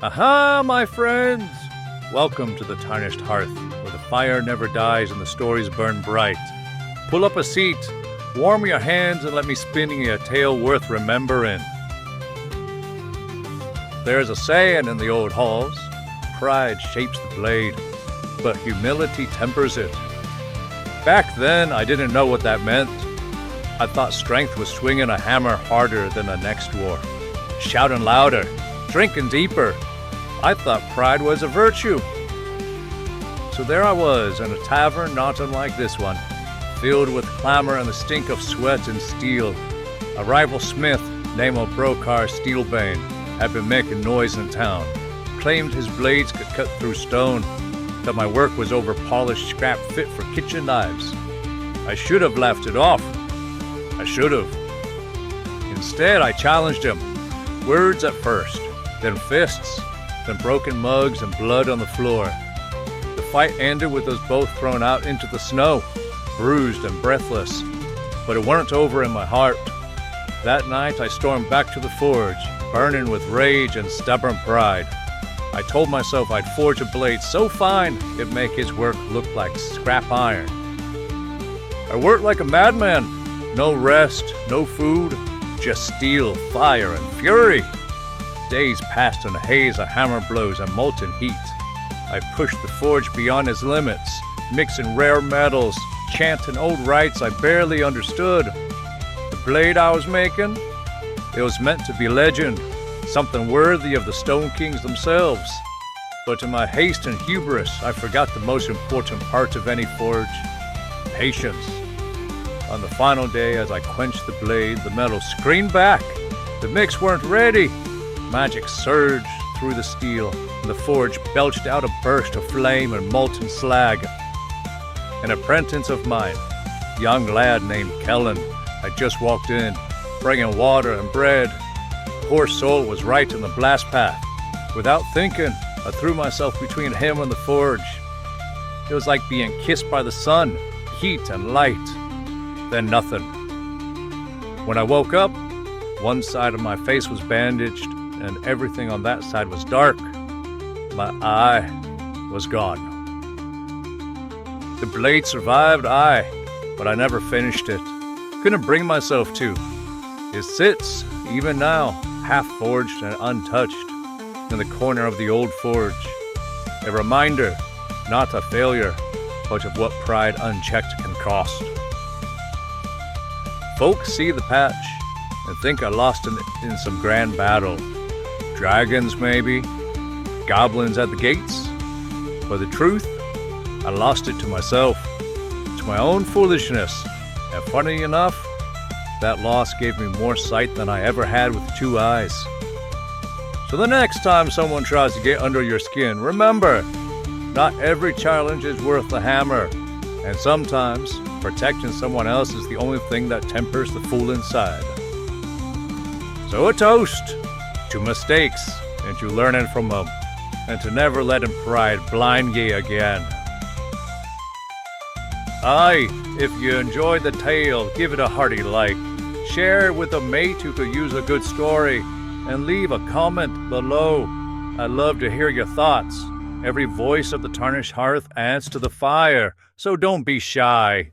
Aha, my friends! Welcome to the Tarnished Hearth, where the fire never dies and the stories burn bright. Pull up a seat, warm your hands, and let me spin you a tale worth remembering. There's a saying in the old halls, pride shapes the blade, but humility tempers it. Back then, I didn't know what that meant. I thought strength was swinging a hammer harder than the next war, shouting louder, drinking deeper. I thought pride was a virtue. So there I was in a tavern not unlike this one, filled with clamor and the stink of sweat and steel. A rival smith named Brokar Steelbane had been making noise in town, claimed his blades could cut through stone, that my work was over-polished scrap fit for kitchen knives. I should have laughed it off. I should have. Instead, I challenged him. Words at first, then fists, then broken mugs and blood on the floor. The fight ended with us both thrown out into the snow, bruised and breathless. But it weren't over in my heart. That night I stormed back to the forge, burning with rage and stubborn pride. I told myself I'd forge a blade so fine it'd make his work look like scrap iron. I worked like a madman. No rest, no food, just steel, fire, and fury. Days passed in a haze of hammer blows and molten heat. I pushed the forge beyond its limits, mixing rare metals, chanting old rites I barely understood. The blade I was making, it was meant to be legend, something worthy of the Stone Kings themselves. But in my haste and hubris, I forgot the most important part of any forge: patience. On the final day, as I quenched the blade, the metal screamed back. The mix weren't ready. Magic surged through the steel, and the forge belched out a burst of flame and molten slag. An apprentice of mine, a young lad named Kellen, had just walked in, bringing water and bread. Poor soul was right in the blast path. Without thinking, I threw myself between him and the forge. It was like being kissed by the sun, heat and light. Then nothing. When I woke up, one side of my face was bandaged, and everything on that side was dark. My eye was gone. The blade survived, aye, but I never finished it. Couldn't bring myself to. It sits, even now, half forged and untouched, in the corner of the old forge. A reminder, not a failure, but of what pride unchecked can cost. Folks see the patch and think I lost in some grand battle. Dragons, maybe, goblins at the gates. But the truth, I lost it to myself, to my own foolishness. And funny enough, that loss gave me more sight than I ever had with 2 eyes. So the next time someone tries to get under your skin, remember, not every challenge is worth the hammer. And sometimes, protecting someone else is the only thing that tempers the fool inside. So a toast to mistakes and to learning from them, and to never letting pride blind ye again. Aye, if you enjoyed the tale, give it a hearty like. Share it with a mate who could use a good story, and leave a comment below. I'd love to hear your thoughts. Every voice of the Tarnished Hearth adds to the fire, so don't be shy.